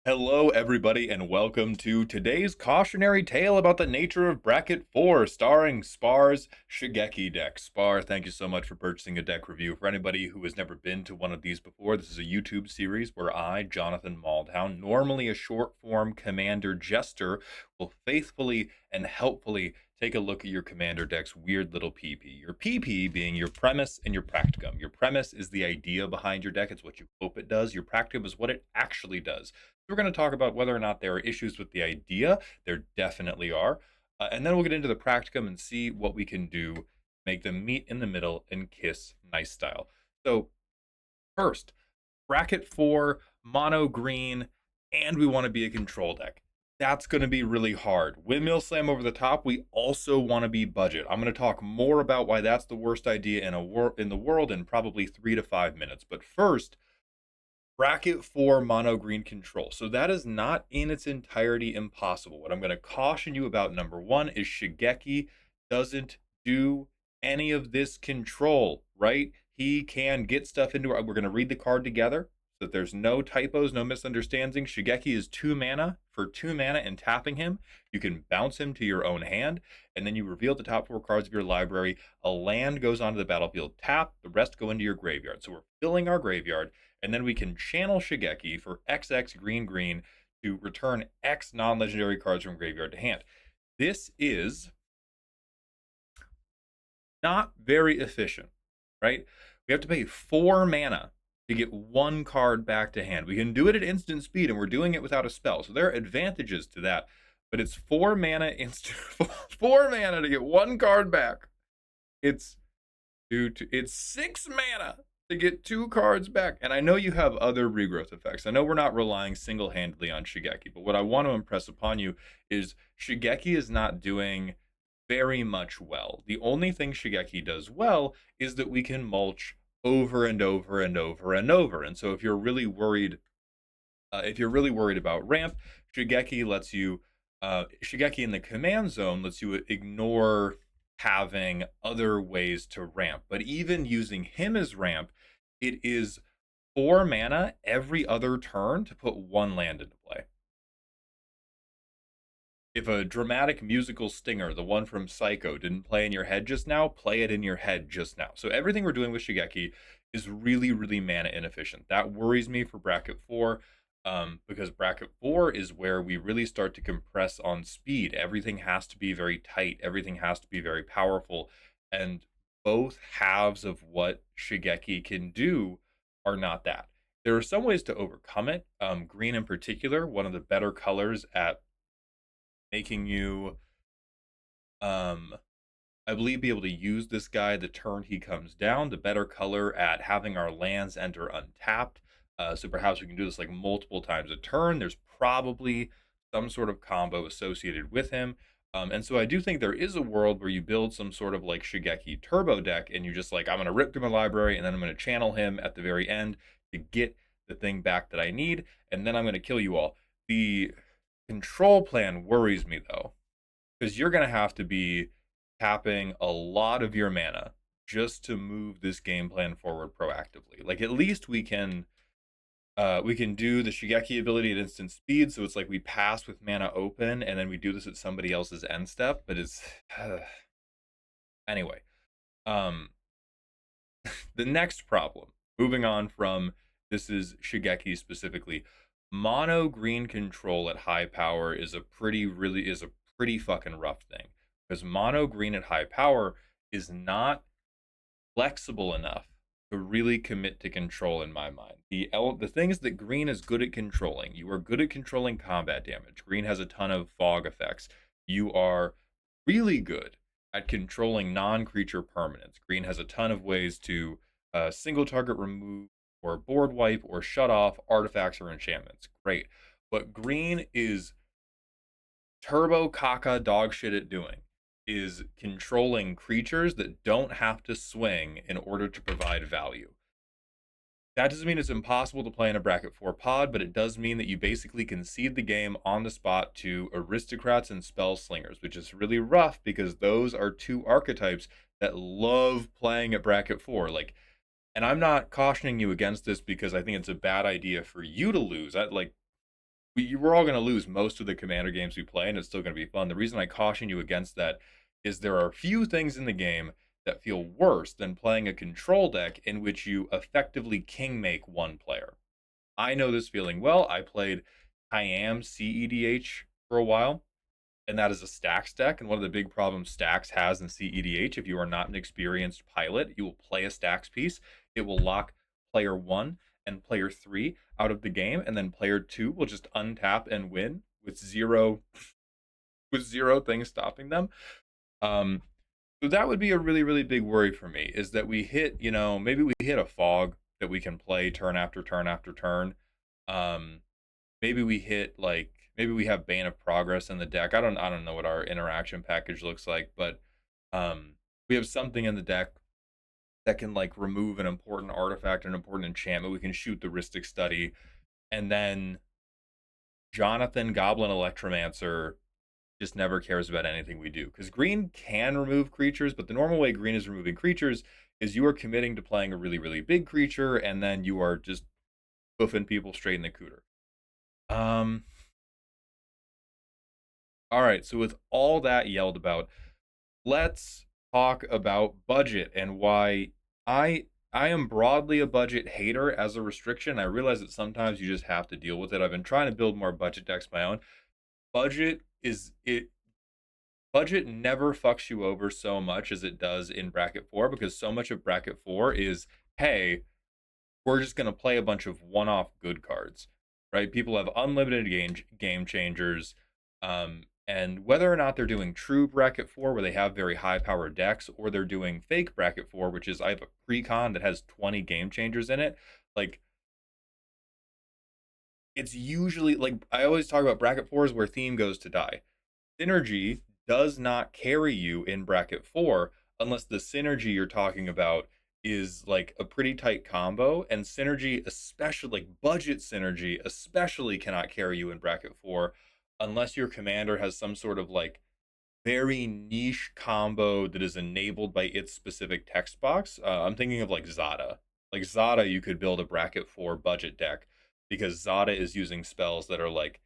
Hello, everybody, and welcome to today's cautionary tale about the nature of Bracket 4, starring Spar's Shigeki deck. Spar, thank you so much for purchasing a deck review. For anybody who has never been to one of these before, this is a YouTube series where I, Jonathan Maldhound, normally a short-form Commander Jester, will faithfully and helpfully take a look at your Commander deck's weird little PP. Your PP being your premise and your practicum. Your premise is the idea behind your deck. It's what you hope it does. Your practicum is what it actually does. We're going to talk about whether or not there are issues with the idea. There definitely are. And then we'll get into the practicum and see what we can do, make them meet in the middle and kiss nice style. So, first, bracket 4, mono green, and we want to be a control deck. That's going to be really hard. Windmill Slam over the top, we also want to be budget. I'm going to talk more about why that's the worst idea in the world in probably 3 to 5 minutes. But first, bracket 4 mono green control. So that is not in its entirety impossible. What I'm going to caution you about, number one, is Shigeki doesn't do any of this control, right? He can get stuff into it. We're going to read the card together so that there's no typos, no misunderstandings. Shigeki is 2 mana. For 2 mana and tapping him, you can bounce him to your own hand, and then you reveal the top 4 cards of your library. A land goes onto the battlefield tap, the rest go into your graveyard. So we're filling our graveyard, and then we can channel Shigeki for XX green green to return X non-legendary cards from graveyard to hand. This is not very efficient, right? We have to pay 4 mana to get 1 card back to hand. We can do it at instant speed, and we're doing it without a spell. So there are advantages to that, but it's 4 mana instant 4 mana to get 1 card back. It's it's 6 mana to get 2 cards back. And I know you have other regrowth effects. I know we're not relying single-handedly on Shigeki, but what I want to impress upon you is Shigeki is not doing very much well. The only thing Shigeki does well is that we can mulch over and over and over and over. And so if you're really worried about ramp, Shigeki lets you Shigeki in the command zone lets you ignore having other ways to ramp. But even using him as ramp, it is 4 mana every other turn to put 1 land into play. If a dramatic musical stinger, the one from Psycho, didn't play in your head just now, play it in your head just now. So everything we're doing with Shigeki is really, really mana inefficient. That worries me for bracket 4, because bracket 4 is where we really start to compress on speed. Everything has to be very tight. Everything has to be very powerful. And both halves of what Shigeki can do are not that. There are some ways to overcome it. Green in particular, one of the better colors at making you I believe be able to use this guy the turn he comes down, the better color at having our lands enter untapped. So perhaps we can do this like multiple times a turn. There's probably some sort of combo associated with him. And so I do think there is a world where you build some sort of like Shigeki turbo deck, and you just like, I'm going to rip through my library and then I'm going to channel him at the very end to get the thing back that I need, and then I'm going to kill you all. The control plan worries me though, because you're going to have to be tapping a lot of your mana just to move this game plan forward proactively. Like at least we can do the Shigeki ability at instant speed, so it's like we pass with mana open and then we do this at somebody else's end step, but it's anyway. Um the next problem, moving on from this is Shigeki specifically, mono green control at high power is a pretty fucking rough thing, because mono green at high power is not flexible enough to really commit to control in my mind. The things that green is good at controlling, you are good at controlling combat damage. Green has a ton of fog effects. You are really good at controlling non-creature permanents. Green has a ton of ways to single target remove or board wipe or shut off artifacts or enchantments. Great. What green is turbo caca dog shit at doing is controlling creatures that don't have to swing in order to provide value. That doesn't mean it's impossible to play in a bracket 4 pod, but it does mean that you basically concede the game on the spot to aristocrats and spell slingers, which is really rough because those are 2 archetypes that love playing at bracket 4. Like, and I'm not cautioning you against this because I think it's a bad idea for you to lose. we're all going to lose most of the commander games we play, and it's still going to be fun. The reason I caution you against that is there are few things in the game that feel worse than playing a control deck in which you effectively king make one player. I know this feeling well. I played Khayyam CEDH for a while, and that is a stacks deck. And one of the big problems stacks has in CEDH, if you are not an experienced pilot, you will play a stacks piece. It will lock player one and player three out of the game, and then player two will just untap and win with zero things stopping them. Um, so that would be a really, really big worry for me, is that we hit, maybe we hit a fog that we can play turn after turn after turn. Um, maybe we hit like maybe we have Bane of Progress in the deck. I don't know what our interaction package looks like, but we have something in the deck that can like remove an important artifact, an important enchantment. We can shoot the Rhystic Study, and then Jonathan Goblin Electromancer just never cares about anything we do. Because green can remove creatures, but the normal way green is removing creatures is you are committing to playing a really, really big creature, and then you are just boofing people straight in the cooter. Um, all right, so with all that yelled about, let's talk about budget and why I am broadly a budget hater as a restriction. I realize that sometimes you just have to deal with it. I've been trying to build more budget decks of my own. Budget is it budget never fucks you over so much as it does in bracket 4, because so much of bracket 4 is, hey, we're just going to play a bunch of one-off good cards, right? People have unlimited game changers, and whether or not they're doing true bracket 4 where they have very high powered decks, or they're doing fake bracket 4, which is I have a precon that has 20 game changers in it, like it's usually like I always talk about bracket 4 is where theme goes to die. Synergy does not carry you in bracket 4 unless the synergy you're talking about is like a pretty tight combo, and synergy, especially like budget synergy, especially cannot carry you in bracket 4 unless your commander has some sort of like very niche combo that is enabled by its specific text box. I'm thinking of like Zada. Like Zada, you could build a bracket 4 budget deck because Zada is using spells that are like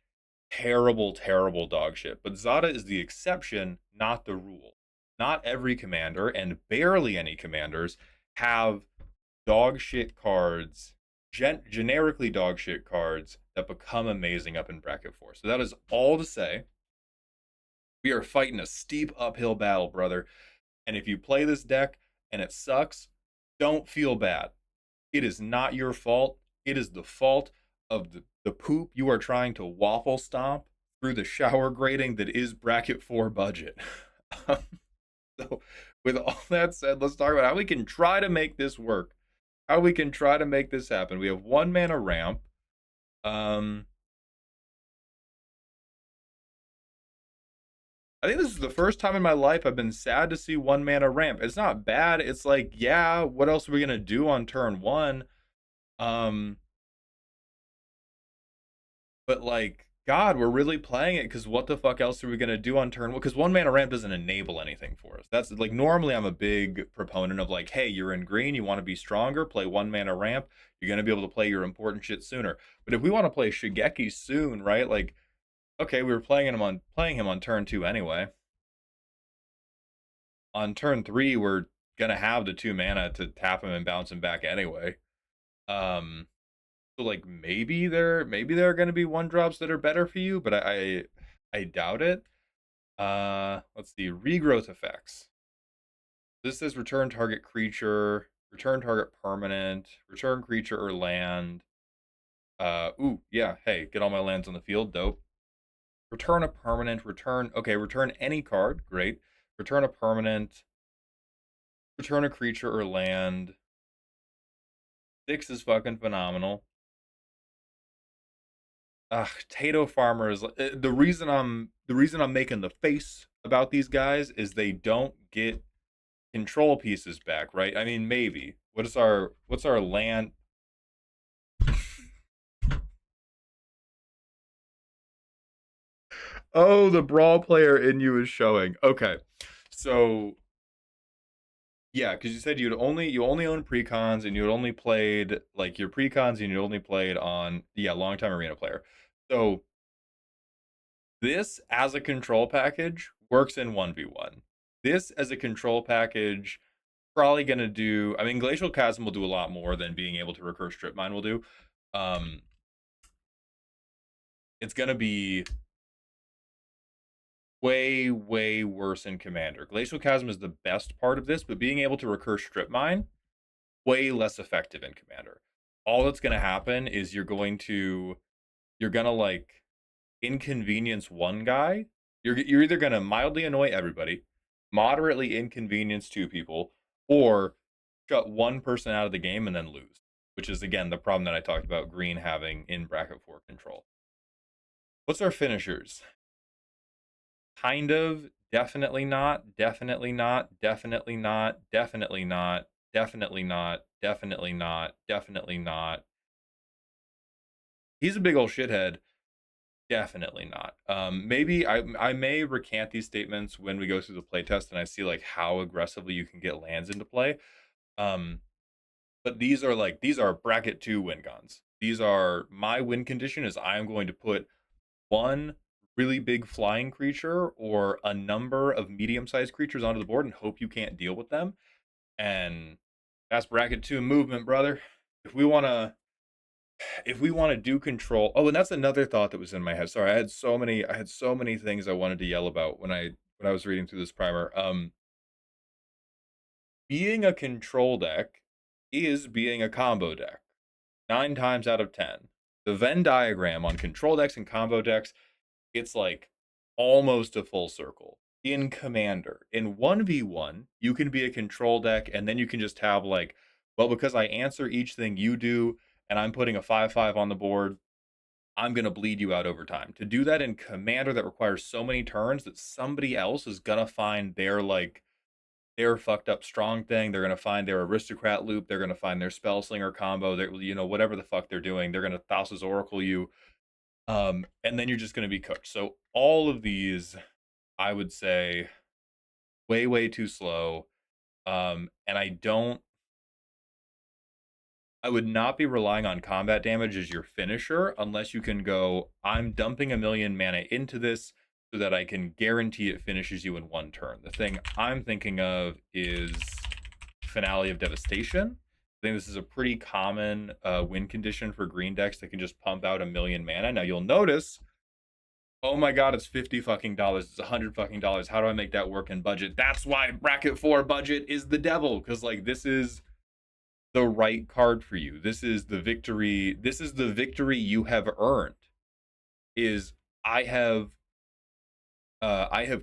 terrible, terrible dog shit. But Zada is the exception, not the rule. Not every commander, and barely any commanders, have dog shit cards, generically dog shit cards that become amazing up in bracket 4. So that is all to say, we are fighting a steep uphill battle, brother. And if you play this deck and it sucks, don't feel bad. It is not your fault. It is the fault of the poop you are trying to waffle stomp through the shower grating that is bracket 4 budget. So, with all that said, let's talk about how we can try to make this work. How we can try to make this happen. We have 1 mana ramp. I think this is the first time in my life I've been sad to see 1 mana ramp. It's not bad. It's like, yeah, what else are we gonna do on turn 1? Um, but like, God, we're really playing it because what the fuck else are we gonna do on turn 1? Because 1 mana ramp doesn't enable anything for us. That's like, normally I'm a big proponent of like, hey, you're in green, you want to be stronger, play 1 mana ramp. You're gonna be able to play your important shit sooner. But if we want to play Shigeki soon, right? Like, okay, we were playing him on turn 2 anyway. On turn 3, we're gonna have the 2 mana to tap him and bounce him back anyway. Um, so like maybe there are gonna be 1 drops that are better for you, but I doubt it. Let's see, regrowth effects. This says return target creature, return target permanent, return creature or land. Ooh, yeah, hey, get all my lands on the field, dope. Return a permanent, return any card, great. Return a permanent, return a creature or land. 6 is fucking phenomenal. Tato farmers. The reason I'm making the face about these guys is they don't get control pieces back, right? I mean, maybe. What's our land? Oh, the brawl player in you is showing. Okay, so yeah, because you said you only own precons, and you had only played like your precons, and you only played on, yeah, long time arena player. So This as a control package works in 1v1. This as a control package probably gonna do. I mean, Glacial Chasm will do a lot more than being able to recur Strip Mine will do. Um, it's gonna be way, way worse in Commander. Glacial Chasm is the best part of this, but being able to recur Strip Mine, way less effective in Commander. All that's gonna happen is you're gonna like inconvenience one guy. You're either gonna mildly annoy everybody, moderately inconvenience two people, or shut one person out of the game and then lose. Which is again the problem that I talked about green having in bracket 4 control. What's our finishers? Kind of, definitely not, definitely not, definitely not, definitely not, definitely not, definitely not, definitely not. He's a big old shithead. Definitely not. Maybe I may recant these statements when we go through the playtest and I see like how aggressively you can get lands into play. Um, but these are bracket 2 win cons. These are my win condition is I am going to put one really big flying creature or a number of medium-sized creatures onto the board and hope you can't deal with them. And that's bracket 2 movement, brother. If we want to do control. Oh, and that's another thought that was in my head. Sorry, I had so many things I wanted to yell about when I was reading through this primer. Being a control deck is being a combo deck. 9 times out of 10. The Venn diagram on control decks and combo decks, it's like almost a full circle. In Commander, in 1v1, you can be a control deck and then you can just have like, well, because I answer each thing you do and I'm putting a 5/5 on the board, I'm going to bleed you out over time. To do that in Commander that requires so many turns that somebody else is going to find their fucked up strong thing. They're going to find their aristocrat loop. They're going to find their spell slinger combo. Whatever the fuck they're doing, they're going to Thassa's Oracle you. And then you're just going to be cooked. So all of these, I would say, way, way too slow. And I would not be relying on combat damage as your finisher unless you can go, I'm dumping a million mana into this so that I can guarantee it finishes you in one turn. The thing I'm thinking of is Finale of Devastation. I think this is a pretty common win condition for green decks that can just pump out a million mana. Now you'll notice, oh my god, it's $50 fucking dollars. It's $100 fucking dollars. How do I make that work in budget? That's why bracket 4 budget is the devil, because like this is the right card for you. This is the victory. This is the victory you have earned. Is I have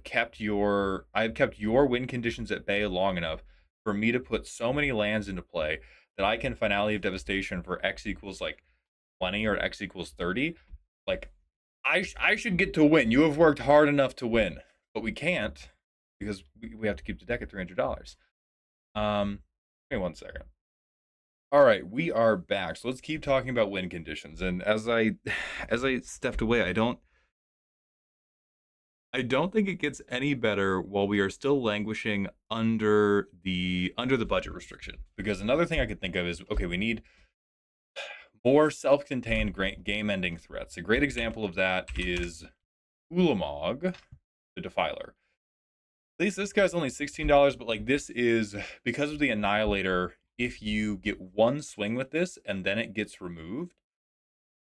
kept your win conditions at bay long enough for me to put so many lands into play that I can Finale of Devastation for X equals like 20 or X equals 30. Like I should get to win. You have worked hard enough to win, but we can't because we have to keep the deck at $300. Give me 1 second. All right, we are back. So let's keep talking about win conditions. And as I stepped away, I don't think it gets any better while we are still languishing under the budget restriction. Because another thing I could think of is okay, we need more self-contained game-ending threats. A great example of that is Ulamog, the Defiler. At least this guy's only $16, but like this is because of the Annihilator. If you get one swing with this and then it gets removed,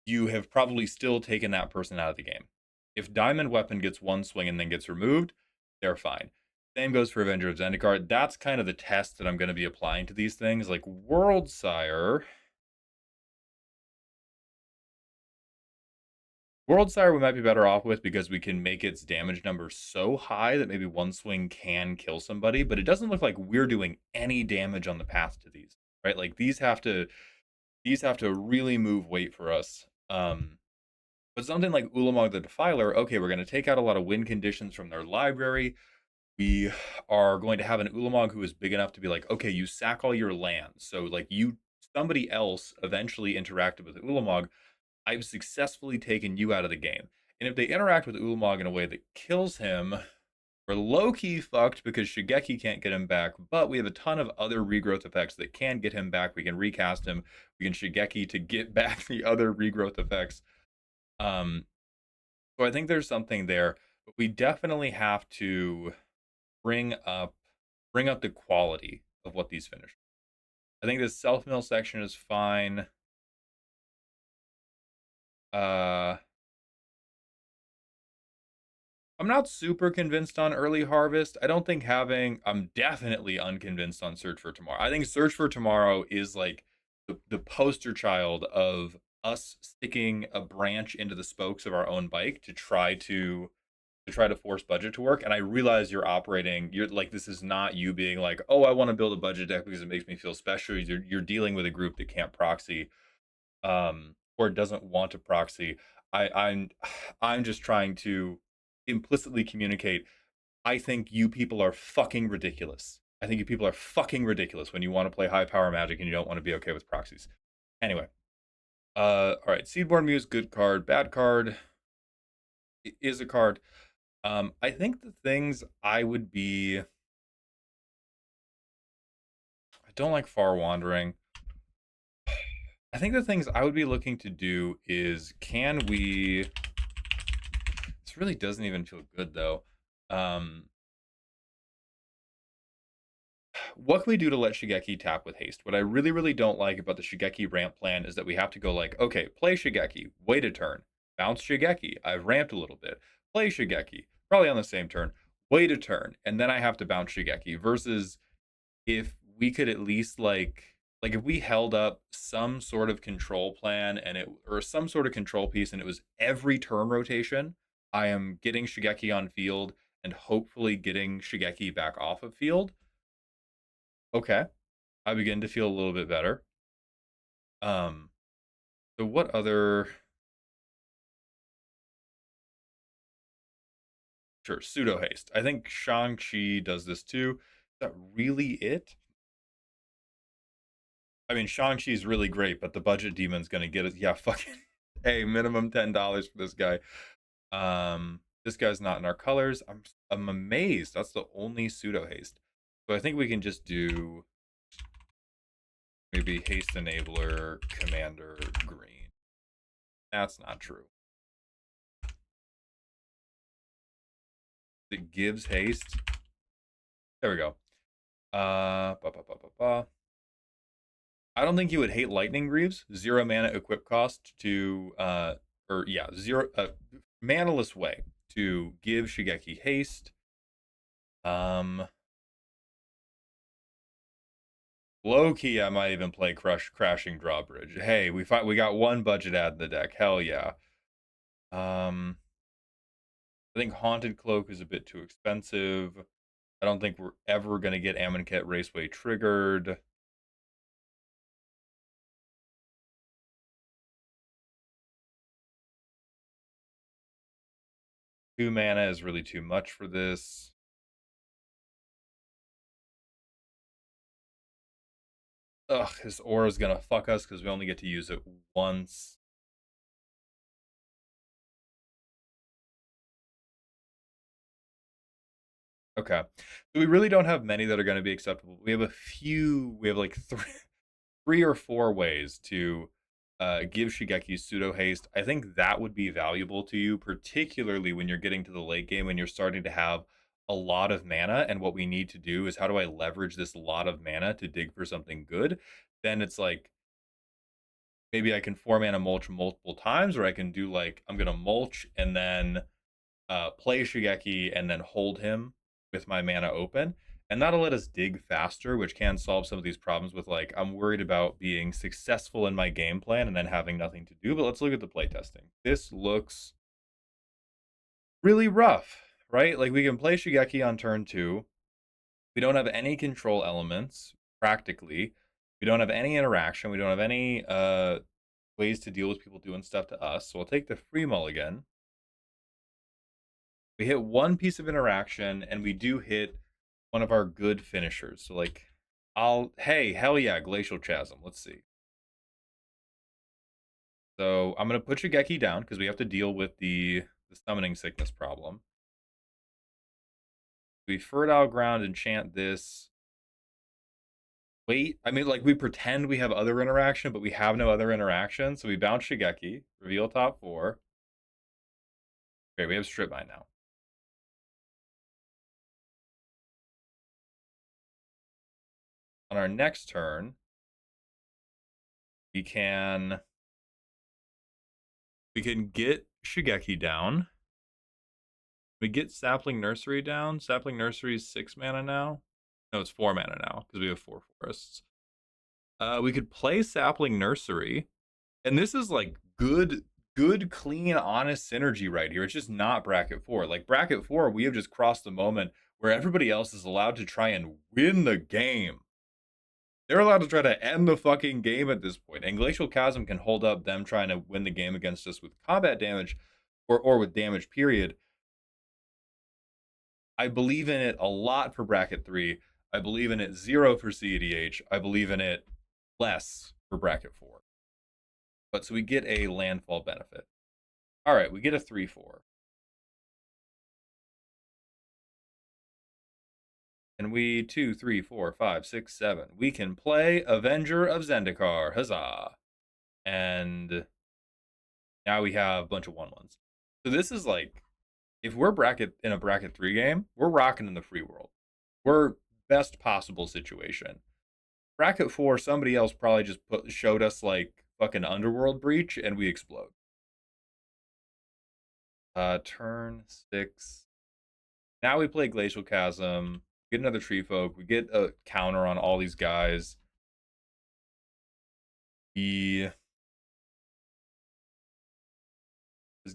you have probably still taken that person out of the game. If Diamond Weapon gets one swing and then gets removed, they're fine. Same goes for Avenger of Zendikar. That's kind of the test that I'm going to be applying to these things. Like World Sire we might be better off with because we can make its damage number so high that maybe one swing can kill somebody, but it doesn't look like we're doing any damage on the path to these, right? Like these have to really move weight for us. But something like Ulamog the Defiler, okay, we're going to take out a lot of win conditions from their library. We are going to have an Ulamog who is big enough to be like, okay, you sack all your lands. So like somebody else eventually interacted with Ulamog. I've successfully taken you out of the game. And if they interact with Ulamog in a way that kills him, we're low-key fucked because Shigeki can't get him back, but we have a ton of other regrowth effects that can get him back. We can recast him. We can Shigeki to get back the other regrowth effects. So I think there's something there, but we definitely have to bring up bring up the quality of what these finish. I think the self mill section is fine. Uh, I'm not super convinced on early harvest. I don't think having. I'm definitely unconvinced on search for tomorrow. I think search for tomorrow is like the poster child of us sticking a branch into the spokes of our own bike to try to force budget to work. And I realize you're like, this is not you being like, oh, I want to build a budget deck because it makes me feel special. You're dealing with a group that can't proxy, or doesn't want to proxy. I'm I'm just trying to implicitly communicate. I think you people are fucking ridiculous. I think you people are fucking ridiculous when you want to play high power magic and you don't want to be okay with proxies. Anyway, all right, Seedborn Muse, good card. Bad card is a card. I think the things I would be. I don't like Far Wandering. I think the things I would be looking to do is, can we. This really doesn't even feel good though. Um, what can we do to let Shigeki tap with haste? What I really, really don't like about the Shigeki ramp plan is that we have to go like, okay, play Shigeki, wait a turn, bounce Shigeki. I've ramped a little bit. Play Shigeki, probably on the same turn, wait a turn, and then I have to bounce Shigeki. Versus if we could at least like if we held up some sort of control plan and it or some sort of control piece and it was every turn rotation, I am getting Shigeki on field and hopefully getting Shigeki back off of field. Okay, I begin to feel a little bit better. Um, so what other? Sure, pseudo haste. I think Shang-Chi does this too. Is that really it? I mean, Shang-Chi's really great, but the budget demon's gonna get it. Yeah, fucking. Hey, minimum $10 for this guy. This guy's not in our colors. I'm amazed. That's the only pseudo haste. So I think we can just do maybe haste enabler commander green. That's not true. It gives haste. There we go. Ba, ba, ba, ba, ba. I don't think you would hate Lightning Greaves. 0 mana equip cost to or yeah, zero manaless way to give Shigeki haste. Um Low key, I might even play Crashing Drawbridge. Hey, we got one budget ad in the deck. Hell yeah. Um I think Haunted Cloak is a bit too expensive. I don't think we're ever gonna get Amonkhet Raceway triggered. 2 mana is really too much for this. Ugh, his aura's gonna fuck us because we only get to use it once. Okay. So we really don't have many that are going to be acceptable. We have a few, we have like three or four ways to give Shigeki pseudo haste. I think that would be valuable to you, particularly when you're getting to the late game and you're starting to have a lot of mana. And what we need to do is, how do I leverage this lot of mana to dig for something good? Then it's like, maybe I can 4 mana mulch multiple times, or I can do like, I'm going to mulch and then play Shigeki and then hold him with my mana open. And that'll let us dig faster, which can solve some of these problems with like, I'm worried about being successful in my game plan and then having nothing to do. But let's look at the playtesting. This looks really rough, right? Like we can play Shigeki on turn 2. We don't have any control elements, practically. We don't have any interaction. We don't have any ways to deal with people doing stuff to us. So I'll take the free mulligan. We hit one piece of interaction and we do hit one of our good finishers. So like hey, hell yeah, Glacial Chasm. Let's see. So I'm gonna put Shigeki down because we have to deal with the summoning sickness problem. We fertile ground, enchant this. Wait, I mean, like we pretend we have other interaction, but we have no other interaction. So we bounce Shigeki, reveal top 4. Great, we have strip mine now. On our next turn, we can get Shigeki down. We get Sapling Nursery down. Sapling Nursery is 6 mana now. No, it's 4 mana now because we have 4 forests. We could play Sapling Nursery, and this is like good, clean, honest synergy right here. It's just not bracket 4. Like bracket 4, we have just crossed the moment where everybody else is allowed to try and win the game. They're allowed to try to end the fucking game at this point. And Glacial Chasm can hold up them trying to win the game against us with combat damage or with damage, period. I believe in it a lot for bracket 3. I believe in it 0 for CEDH. I believe in it less for bracket 4. But so we get a landfall benefit. All right, we get a 3/4. And we 2, 3, 4, 5, 6, 7. We can play Avenger of Zendikar. Huzzah! And now we have a bunch of 1/1s. So this is like, if we're in a bracket 3 game, we're rocking in the free world. We're best possible situation. Bracket 4, somebody else probably just showed us like fucking Underworld Breach and we explode. Turn 6. Now we play Glacial Chasm. Get another Tree Folk. We get a counter on all these guys. Does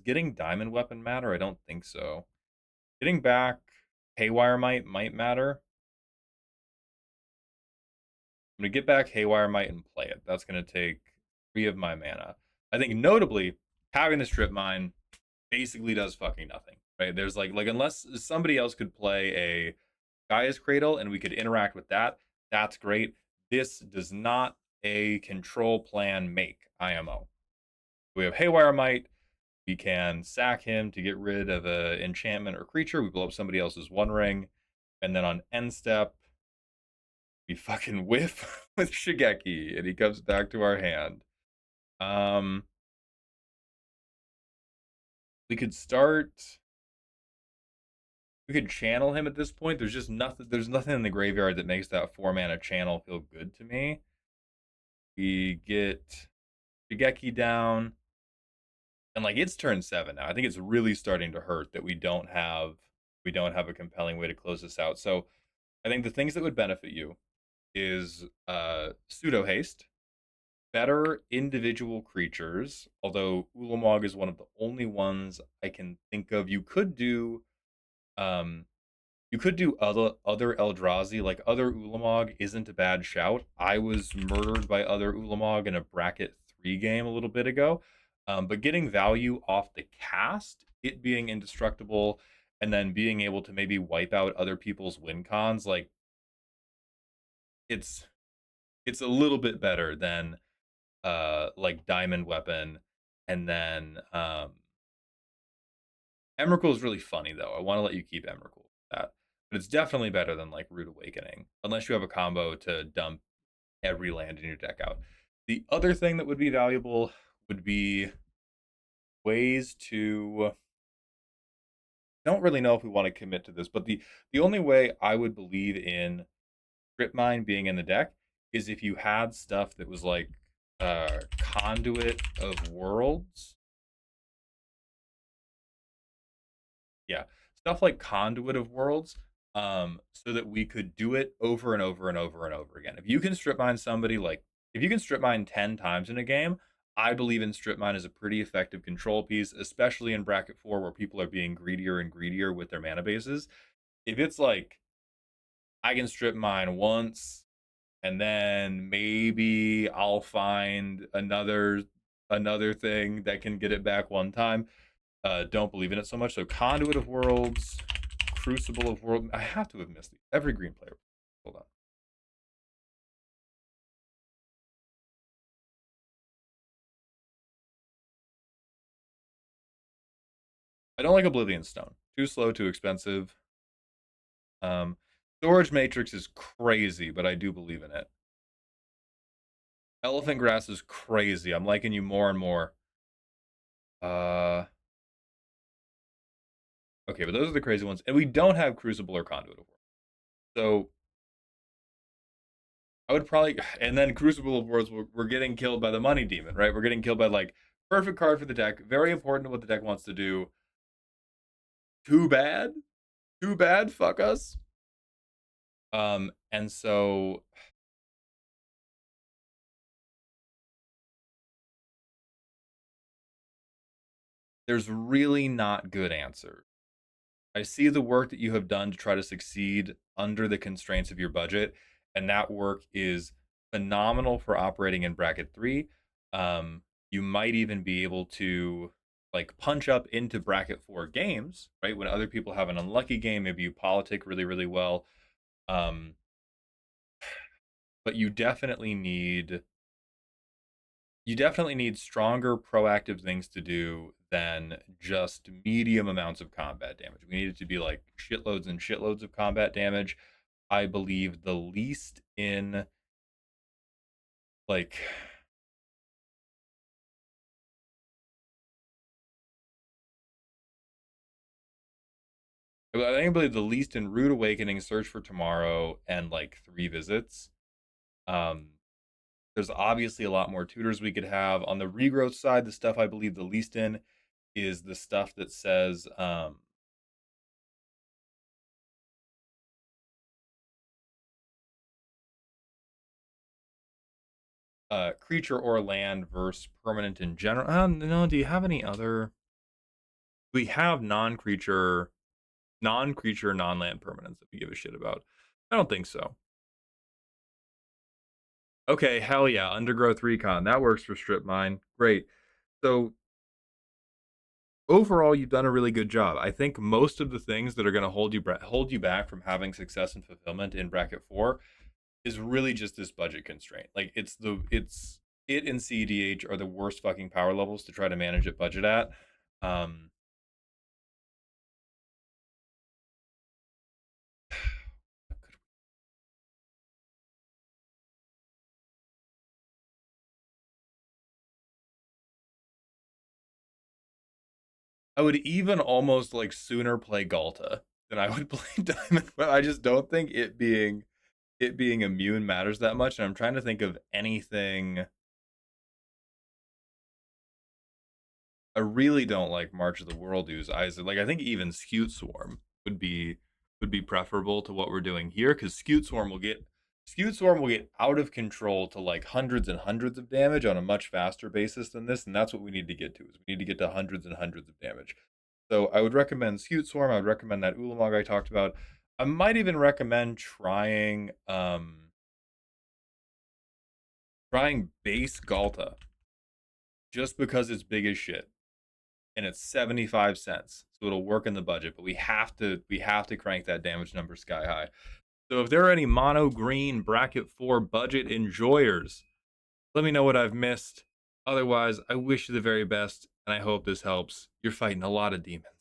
getting Diamond Weapon matter? I don't think so. Getting back Haywire might matter. I'm going to get back Haywire Might and play it. That's going to take 3 of my mana. I think notably, having the Strip Mine basically does fucking nothing, right? There's like unless somebody else could play a Gaia's Cradle and we could interact with that, that's great. This does not a control plan make IMO. We have Haywire Might. We can sack him to get rid of an enchantment or creature. We blow up somebody else's One Ring. And then on end step, we fucking whiff with Shigeki, and he comes back to our hand. We could channel him at this point. There's just nothing. There's nothing in the graveyard that makes that 4 mana channel feel good to me. We get Shigeki down, and like it's turn 7 now. I think it's really starting to hurt that we don't have a compelling way to close this out. So I think the things that would benefit you is pseudo haste, better individual creatures, although Ulamog is one of the only ones I can think of. You could do other Eldrazi, like other Ulamog isn't a bad shout. I was murdered by other Ulamog in a bracket 3 game a little bit ago. But getting value off the cast, it being indestructible, and then being able to maybe wipe out other people's win cons, like it's a little bit better than like Diamond Weapon. And then Emrakul is really funny though. I want to let you keep Emrakul that. But it's definitely better than like Rude Awakening, unless you have a combo to dump every land in your deck out. The other thing that would be valuable would be ways to, I don't really know if we want to commit to this, but the only way I would believe in Strip Mine being in the deck is if you had stuff that was like Conduit of Worlds. Yeah, stuff like Conduit of Worlds, so that we could do it over and over and over and over again. If you can strip mine somebody, like if you can strip mine 10 times in a game, I believe in strip mine as a pretty effective control piece, especially in bracket 4 where people are being greedier and greedier with their mana bases. If it's like I can strip mine once and then maybe I'll find another thing that can get it back one time, don't believe in it so much. So Conduit of Worlds, Crucible of Worlds. I have to have missed these. Every green player. Hold on. I don't like Oblivion Stone. Too slow, too expensive. Um, Storage Matrix is crazy, but I do believe in it. Elephant Grass is crazy. I'm liking you more and more. Okay, but those are the crazy ones, and we don't have Crucible or Conduit of War. So I would probably, and then Crucible of Wars, we're getting killed by the Money Demon, right? We're getting killed by like perfect card for the deck, very important to what the deck wants to do. Too bad, too bad. Fuck us. And so there's really not good answers. I see the work that you have done to try to succeed under the constraints of your budget, and that work is phenomenal for operating in bracket 3. You might even be able to like punch up into bracket 4 games, right? When other people have an unlucky game, maybe you politic really, really well. Um, but you definitely need stronger proactive things to do than just medium amounts of combat damage. We need it to be like shitloads and shitloads of combat damage. I believe the least in like I believe the least in Rude Awakening, Search for Tomorrow, and like 3 visits. Um, there's obviously a lot more tutors we could have. On the regrowth side, the stuff I believe the least in is the stuff that says creature or land versus permanent in general. No, do you have any other? We have non-creature, non-land permanents that we give a shit about. I don't think so. Okay, hell yeah, Undergrowth Recon. That works for Strip Mine. Great. So overall, you've done a really good job. I think most of the things that are going to hold you back from having success and fulfillment in bracket 4 is really just this budget constraint. Like it and CDH are the worst fucking power levels to try to manage at budget at. Um, I would even almost like sooner play Galta than I would play Diamond, but I just don't think it being immune matters that much. And I'm trying to think of anything. I really don't like March of the Worldus either. Like I think even Skewt Swarm would be preferable to what we're doing here because Skewt Swarm will get out of control to like hundreds and hundreds of damage on a much faster basis than this, and that's what we need to get to. Is we need to get to hundreds and hundreds of damage. So I would recommend Skewt Swarm. I would recommend that Ulamog I talked about. I might even recommend trying base Galta just because it's big as shit and it's 75 cents. So it'll work in the budget, but we have to crank that damage number sky high. So if there are any mono green bracket 4 budget enjoyers, let me know what I've missed. Otherwise, I wish you the very best and I hope this helps. You're fighting a lot of demons.